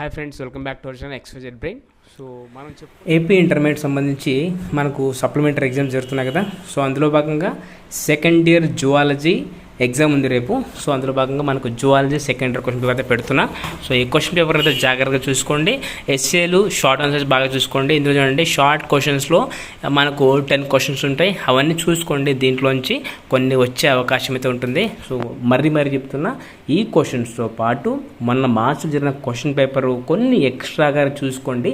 Hi friends, welcome back to our channel XYZ brain. So మనం AP intermediate సంబంధించి మనకు supplementary exams జరుగుతున్నాయి కదా. సో అందులో భాగంగా సెకండ్ ఇయర్ జువాలజీ ఎగ్జామ్ ఉంది రేపు. సో అందులో భాగంగా మనకు zoology second year question paper అయితే పెడుతున్నా. సో ఈ క్వశ్చన్ పేపర్ అయితే జాగ్రత్తగా చూసుకోండి. ఎస్ఏలు షార్ట్ ఆన్సర్స్ బాగా చూసుకోండి. ఇందులో చూడండి, షార్ట్ క్వశ్చన్స్లో మనకు 10 క్వశ్చన్స్ ఉంటాయి. అవన్నీ చూసుకోండి. దీంట్లోంచి కొన్ని వచ్చే అవకాశం అయితే ఉంటుంది. సో మరీ చెప్తున్నా, ఈ క్వశ్చన్స్తో పాటు మొన్న మార్చి జరిగిన క్వశ్చన్ పేపర్ కొన్ని ఎక్స్ట్రాగా చూసుకోండి.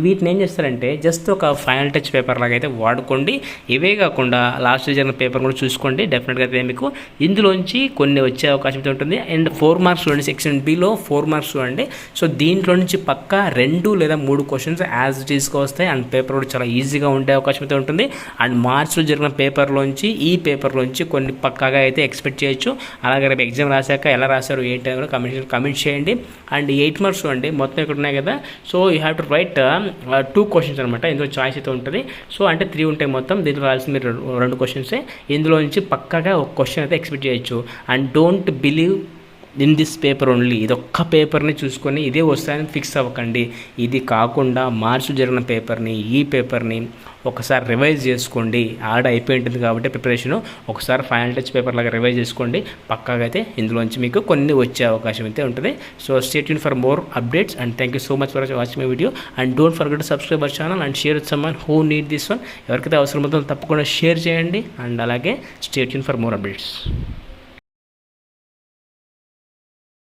వీటిని ఏం చేస్తారంటే జస్ట్ ఒక ఫైనల్ టచ్ పేపర్ లాగా అయితే వాడుకోండి. ఇవే కాకుండా లాస్ట్ జరిగిన పేపర్ కూడా చూసుకోండి. డెఫినెట్గా అయితే మీకు ఇందులోంచి కొన్ని వచ్చే అవకాశం అయితే ఉంటుంది. అండ్ 4 మార్క్స్ చూడండి, సెక్షన్ బిలో 4 మార్క్స్ చూడండి. సో దీంట్లో నుంచి పక్కా 2 లేదా 3 క్వశ్చన్స్ యాజ్ ఇట్ ఈస్గా వస్తాయి. అండ్ పేపర్ కూడా చాలా ఈజీగా ఉండే అవకాశం అయితే ఉంటుంది. అండ్ మార్చ్లో జరిగిన పేపర్లోంచి ఈ పేపర్లోంచి కొన్ని పక్కాగా అయితే ఎక్స్పెక్ట్ చేయొచ్చు. అలాగే రేపు ఎగ్జామ్ రాశాక ఎలా రాశారు ఏంటి అని కూడా కమెంట్ చేయండి. అండ్ 8 మార్క్స్ చూడండి, మొత్తం ఇక్కడ ఉన్నాయి కదా. So you have to right 2 questions అనమాట. ఇందులో చాయిస్ అయితే ఉంటుంది. సో అంటే 3 ఉంటాయి మొత్తం. దీంట్లో రాయాల్సిన మీరు 2 క్వశ్చన్సే. ఇందులో నుంచి పక్కాగా ఒక క్వశ్చన్ అయితే ఎక్స్పెక్ట్ చేయొచ్చు. And don't believe in this paper only. ఇది ఒక్క పేపర్ని చూసుకొని ఇదే వస్తాయని ఫిక్స్ అవ్వకండి. ఇది కాకుండా మార్చి జరిగిన పేపర్ని, ఈ పేపర్ని ఒకసారి రివైజ్ చేసుకోండి. ఆడ అయిపోయి ఉంటుంది కాబట్టి ప్రిపరేషను ఒకసారి ఫైనల్ టచ్ పేపర్ లాగా రివైజ్ చేసుకోండి. పక్కాగా అయితే ఇందులోంచి మీకు కొన్ని వచ్చే అవకాశం అయితే ఉంటుంది. So stay tune for more updates and thank you so much for watching my video. And don't forget to subscribe our channel and share with someone who need this one. ఎవరికైతే అవసరం ఉందో తప్పకుండా షేర్ చేయండి. And అలాగే stay tune for more updates.